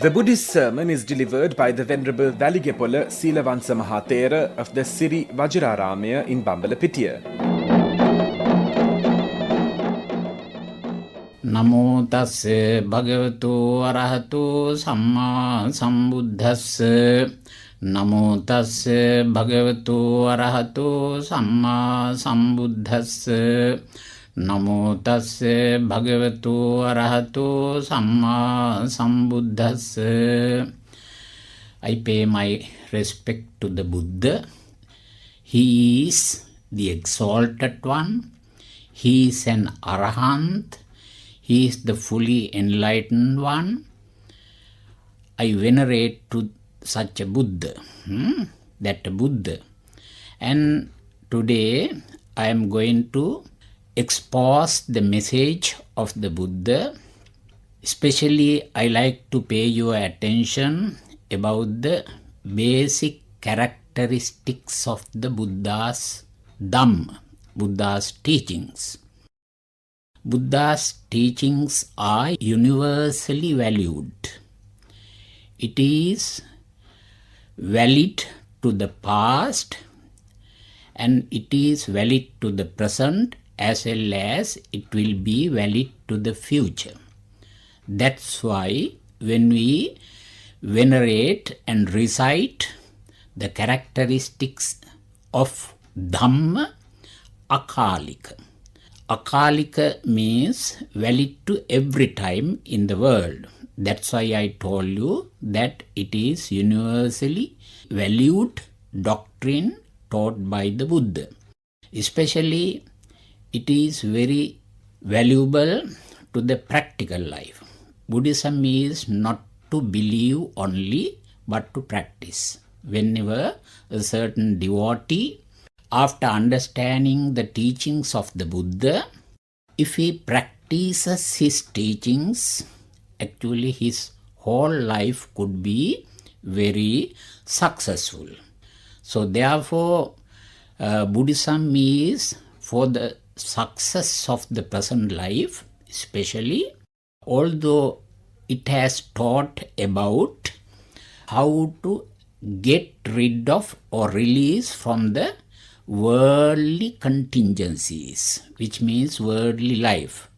The Buddhist sermon is delivered by the Venerable Weligepola Seelawansa Maha Thera of the Siri Vajraramaya in Bambalapitiya. Namo tassa bhagavato arahato samma sambuddhassa. Namo tassa bhagavato arahato samma sambuddhassa. Namo tassa bhagavato arahato samma sambuddhassa. I pay my respect to the Buddha. He is the exalted one. He is an arahant. He is the fully enlightened one. I venerate to such a Buddha, that Buddha. And today I am going to expose the message of the Buddha. Especially I like to pay your attention about the basic characteristics of the Buddha's Dhamma, Buddha's teachings. Buddha's teachings are universally valued. It is valid to the past and it is valid to the present as well as it will be valid to the future. That's why when we venerate and recite the characteristics of Dhamma, Akalika. Akalika means valid to every time in the world. That's why I told you that it is universally valued doctrine taught by the Buddha. Especially it is very valuable to the practical life. Buddhism is not to believe only but to practice. Whenever a certain devotee, after understanding the teachings of the Buddha, if he practices his teachings, actually his whole life could be very successful. So therefore, Buddhism is for the success of the present life, especially, although it has taught about how to get rid of or release from the worldly contingencies, which means worldly life.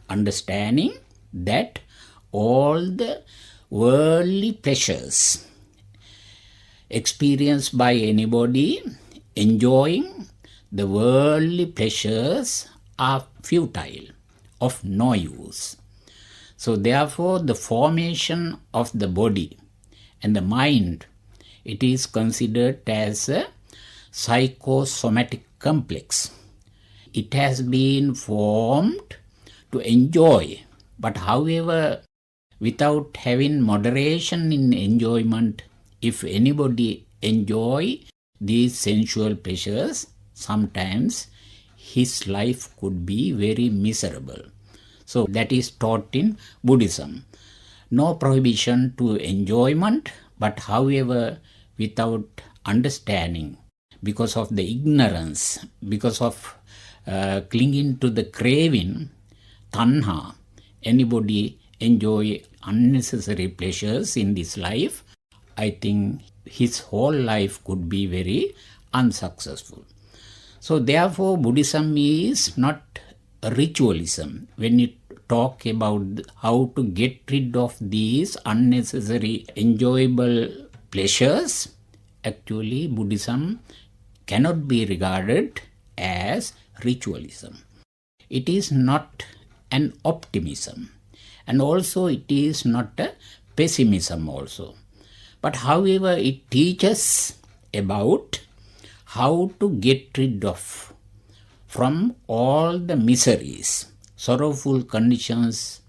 Understanding that all the worldly pleasures experienced by anybody, enjoying the worldly pleasures are futile, of no use. So therefore the formation of the body and the mind, it is considered as a psychosomatic complex. It has been formed to enjoy, but however, without having moderation in enjoyment, if anybody enjoy these sensual pleasures, sometimes his life could be very miserable. So that is taught in Buddhism. No prohibition to enjoyment, but however, without understanding, because of the ignorance, because of clinging to the craving, tanha, anybody enjoy unnecessary pleasures in this life, I think his whole life could be very unsuccessful. So therefore Buddhism is not a ritualism. When you talk about how to get rid of these unnecessary enjoyable pleasures, actually Buddhism cannot be regarded as ritualism. It is not an optimism, and also it is not a pessimism also. But however, it teaches about how to get rid of from all the miseries, sorrowful conditions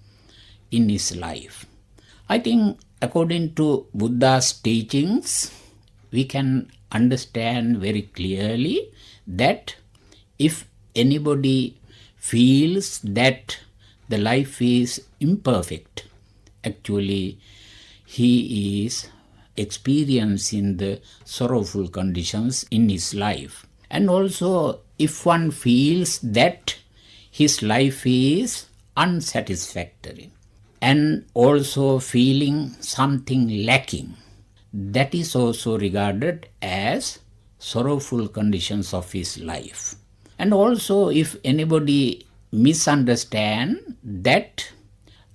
in his life. I think according to Buddha's teachings, we can understand very clearly that if anybody feels that the life is imperfect, actually he is experiencing the sorrowful conditions in his life. And also if one feels that his life is unsatisfactory, and also feeling something lacking. That is also regarded as sorrowful conditions of his life. And also, if anybody misunderstand that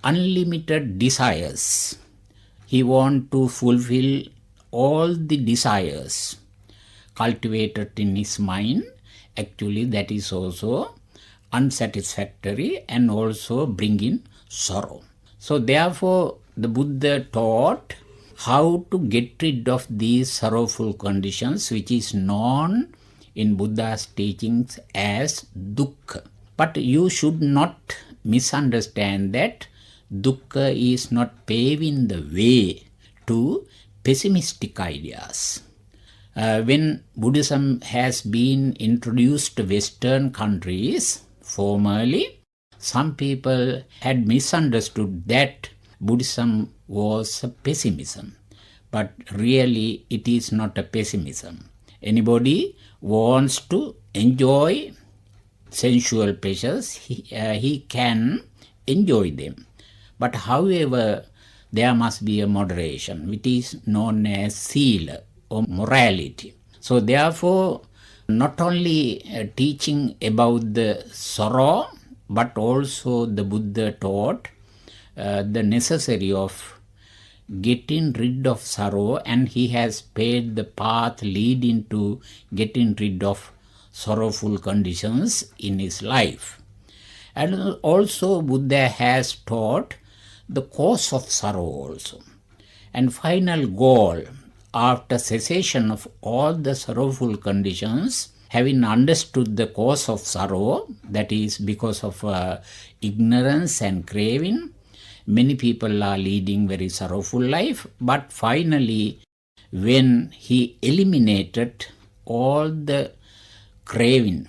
unlimited desires, he want to fulfill all the desires cultivated in his mind, actually that is also unsatisfactory and also bringing sorrow. So therefore the Buddha taught how to get rid of these sorrowful conditions, which is known in Buddha's teachings as dukkha. But you should not misunderstand that dukkha is not paving the way to pessimistic ideas. When Buddhism has been introduced to Western countries formerly, some people had misunderstood that Buddhism was a pessimism. But really it is not a pessimism. Anybody wants to enjoy sensual pleasures, he can enjoy them. But however, there must be a moderation, which is known as Sila or morality. So therefore, not only teaching about the sorrow, but also the Buddha taught the necessity of getting rid of sorrow, and he has paved the path leading to getting rid of sorrowful conditions in his life. And also Buddha has taught the cause of sorrow also. And final goal, after cessation of all the sorrowful conditions, having understood the cause of sorrow, that is because of ignorance and craving, many people are leading very sorrowful life. But finally, when he eliminated all the craving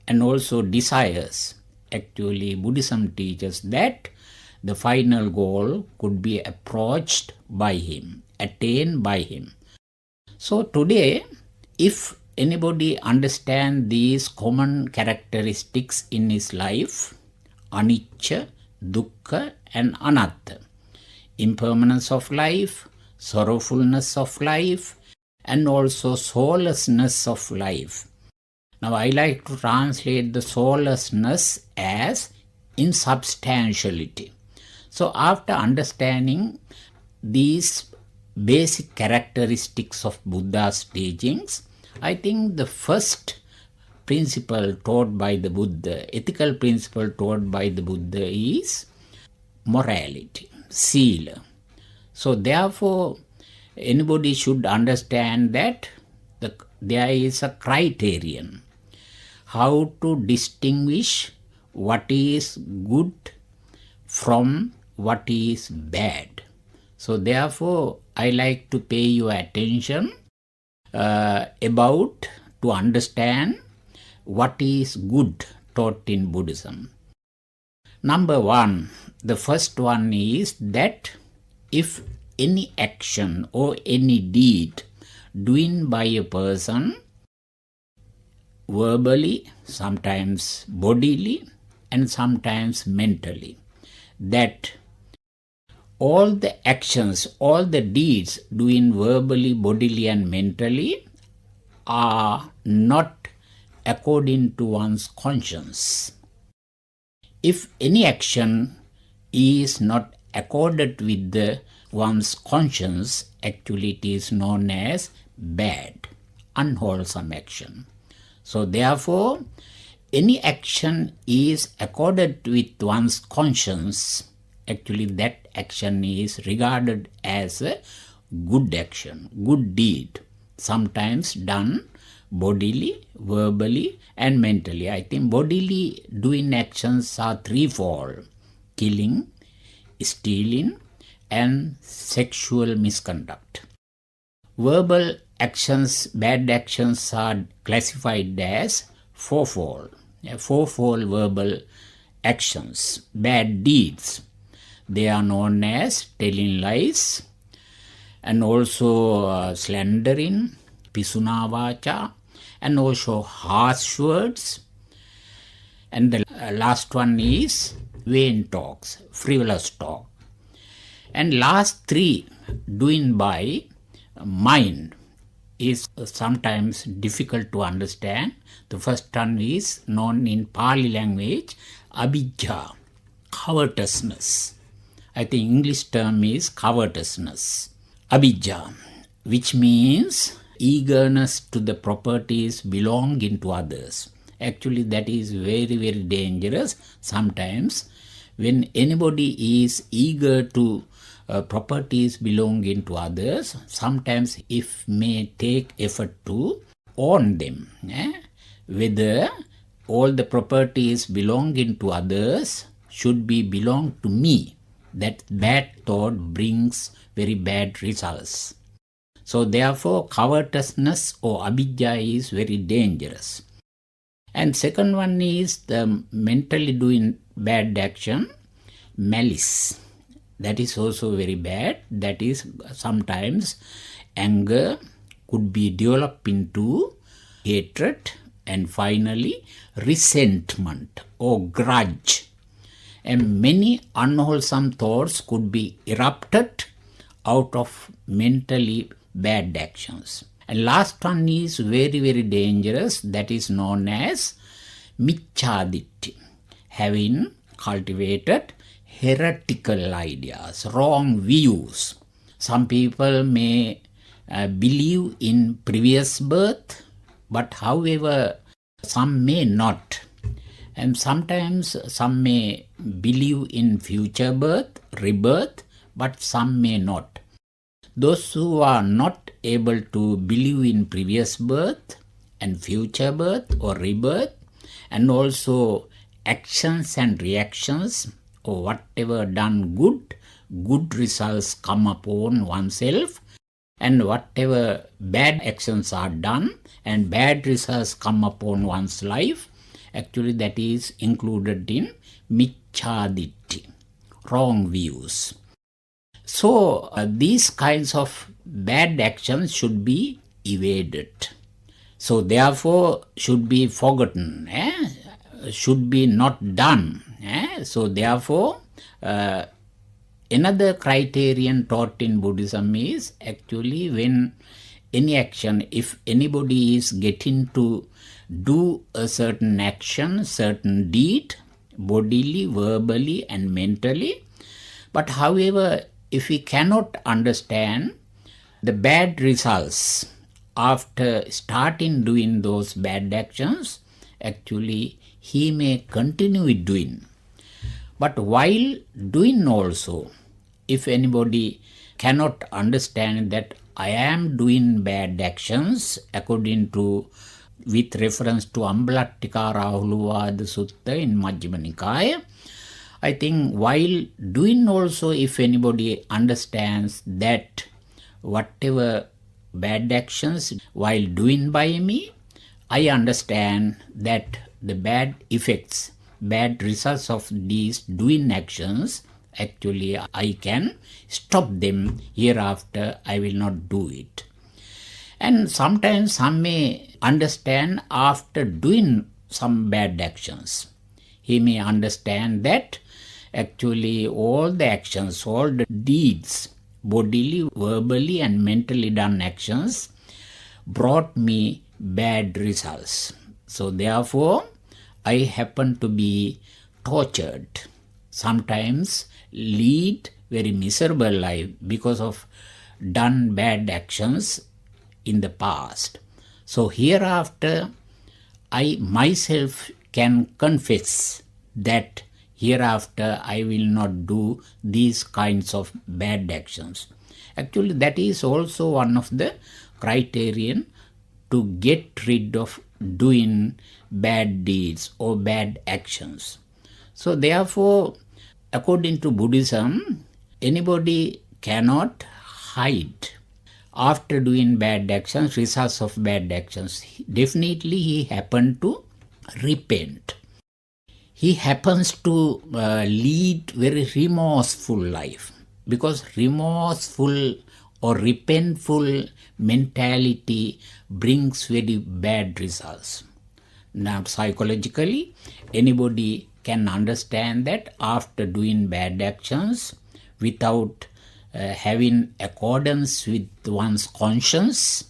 and also desires, actually Buddhism teaches that the final goal could be approached by him, attained by him. So today, if anybody understands these common characteristics in his life, anicca, dukkha and anatta, impermanence of life, sorrowfulness of life, and also soullessness of life. Now I like to translate the soullessness as insubstantiality. So after understanding these basic characteristics of Buddha's teachings, I think the first principle taught by the Buddha, ethical principle taught by the Buddha is morality, Sila. So therefore, anybody should understand that there is a criterion how to distinguish what is good from what is bad. So therefore, I like to pay your attention about to understand what is good taught in Buddhism. Number one, the first one is that if any action or any deed doing by a person verbally, sometimes bodily, and sometimes mentally, that all the actions, all the deeds doing verbally, bodily and mentally are not according to one's conscience. If any action is not accorded with one's conscience, actually it is known as bad, unwholesome action. So therefore, any action is accorded with one's conscience, actually that action is regarded as a good action, good deed, sometimes done bodily, verbally and mentally. I think bodily doing actions are threefold: killing, stealing and sexual misconduct. Verbal actions, bad actions are classified as fourfold verbal actions, bad deeds. They are known as telling lies and also slandering, pisuna vacha, and also harsh words. And the last one is vain talks, frivolous talk, And last three, doing by mind, is sometimes difficult to understand. The first one is known in Pali language, abhijja, covetousness. I think English term is covetousness. Abhijja, which means eagerness to the properties belonging to others. Actually, that is very, very dangerous. Sometimes when anybody is eager to properties belonging to others, sometimes it may take effort to own them. Whether all the properties belonging to others should be belong to me. That bad thought brings very bad results. So therefore, covetousness or abhijja is very dangerous. And second one is the mentally doing bad action, malice. That is also very bad. That is sometimes anger could be developed into hatred and finally resentment or grudge. And many unwholesome thoughts could be erupted out of mentally bad actions. And last one is very, very dangerous. That is known as michchaditti, having cultivated heretical ideas, wrong views. Some people may believe in previous birth, but however, some may not. And sometimes some may believe in future birth, rebirth, but some may not. Those who are not able to believe in previous birth and future birth or rebirth, and also actions and reactions, or whatever done good results come upon oneself, and whatever bad actions are done and bad results come upon one's life, actually that is included in michchaditti, wrong views. So these kinds of bad actions should be evaded. So therefore should be forgotten, should be not done. So therefore another criterion taught in Buddhism is actually when any action, if anybody is getting to do a certain action, certain deed, bodily, verbally and mentally, but however, if we cannot understand the bad results after starting doing those bad actions, actually he may continue doing. But while doing also, if anybody cannot understand that I am doing bad actions according to, with reference to Ambalattika Rahuluvada Sutta in Majjhima Nikaya, I think while doing also, if anybody understands that whatever bad actions while doing by me, I understand that the bad effects, bad results of these doing actions, actually I can stop them. Hereafter I will not do it. And sometimes some may understand after doing some bad actions, he may understand that actually all the actions, all the deeds, bodily, verbally and mentally done actions brought me bad results. So therefore, I happen to be tortured, sometimes lead very miserable life because of done bad actions in the past. So hereafter, I myself can confess that hereafter I will not do these kinds of bad actions. Actually, that is also one of the criterion to get rid of doing bad deeds or bad actions. So therefore, according to Buddhism, anybody cannot hide after doing bad actions, results of bad actions. Definitely he happened to repent. He happens to lead very remorseful life, because remorseful or repentful mentality brings very bad results. Now psychologically, anybody can understand that after doing bad actions without having accordance with one's conscience,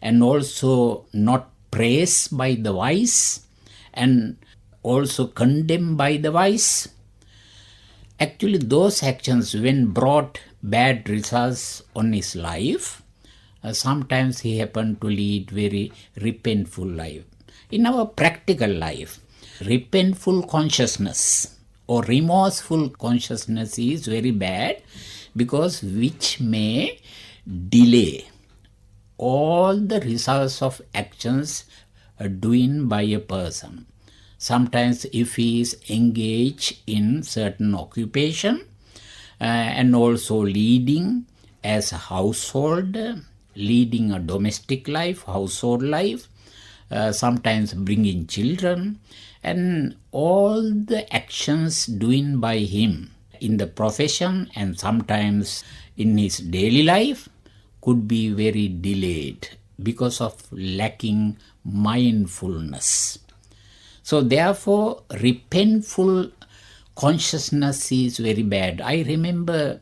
and also not praised by the wise, and also condemned by the wise. Actually, those actions, when brought bad results on his life, sometimes he happened to lead very repentful life. In our practical life, repentful consciousness or remorseful consciousness is very bad, because which may delay all the results of actions doing by a person. Sometimes if he is engaged in certain occupation and also leading as a household, leading a domestic life, household life, sometimes bringing children, and all the actions doing by him in the profession and sometimes in his daily life could be very delayed because of lacking mindfulness. So therefore, repentful consciousness is very bad. I remember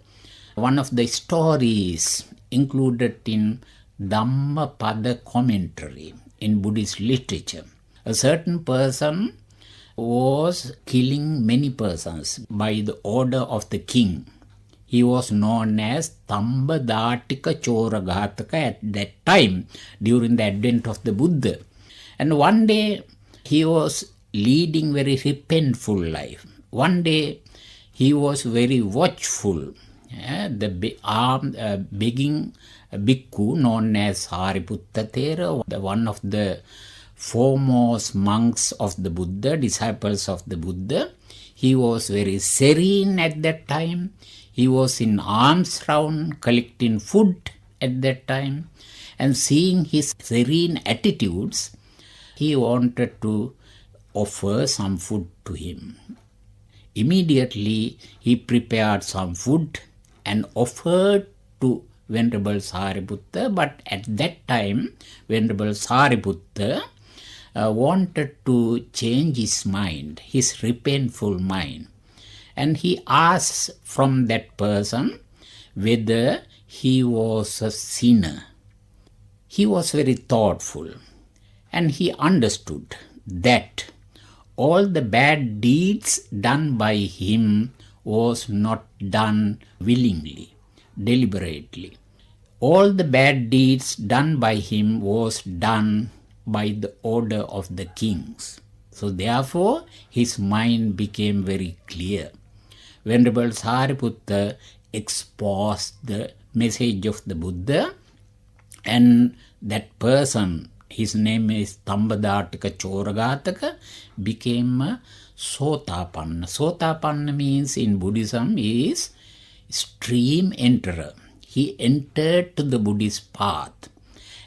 one of the stories included in Dhammapada commentary in Buddhist literature. A certain person was killing many persons by the order of the king. He was known as Tambadatika Choraghataka at that time, during the advent of the Buddha. And one day he was leading very repentful life. One day he was very watchful. Begging a bhikkhu known as Sariputta Thera, one of the foremost monks of the Buddha, disciples of the Buddha. He was very serene at that time. He was in alms round collecting food at that time. And seeing his serene attitudes, he wanted to offer some food to him. Immediately he prepared some food and offered to Venerable Sariputta, but at that time Venerable Sariputta wanted to change his mind, his repentful mind, and he asked from that person whether he was a sinner. He was very thoughtful, and he understood that all the bad deeds done by him was not done willingly, deliberately. All the bad deeds done by him was done by the order of the kings. So therefore, his mind became very clear. Venerable Sariputta exposed the message of the Buddha, and that person, his name is Tambadatika Choraghataka, became a Sotapanna. Sotapanna means in Buddhism is stream enterer. He entered to the Buddhist path,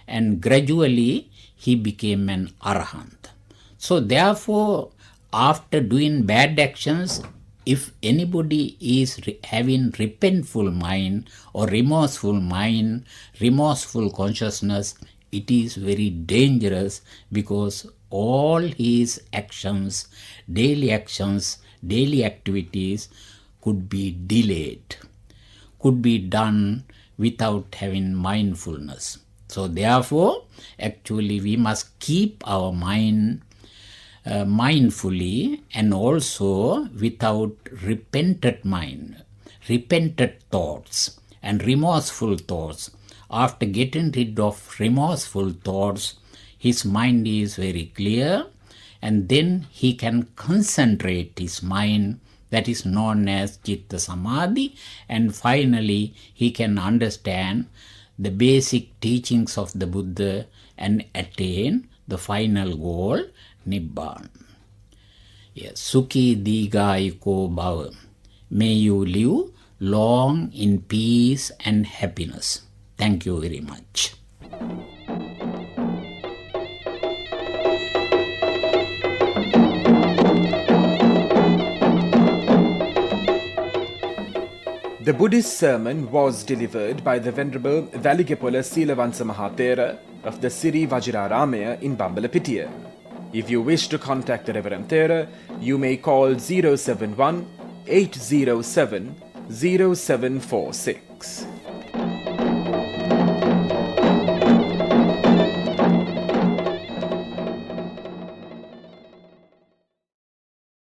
and gradually he became an Arahant. So therefore, after doing bad actions, if anybody is having repentful mind or remorseful mind, remorseful consciousness, it is very dangerous, because all his actions, daily activities could be delayed, could be done without having mindfulness. So therefore, actually we must keep our mind mindfully, and also without repentant mind, repentant thoughts and remorseful thoughts. After getting rid of remorseful thoughts, his mind is very clear, and then he can concentrate his mind, that is known as Chitta Samadhi, and finally he can understand the basic teachings of the Buddha and attain the final goal, Nibbana. Yes, Sukhi Digayiko Bhava. May you live long in peace and happiness. Thank you very much. The Buddhist sermon was delivered by the Venerable Weligepola Seelawansa Maha Thera of the Siri Vajraramaya in Bambalapitiya. If you wish to contact the Reverend Thera, you may call 071 807 0746.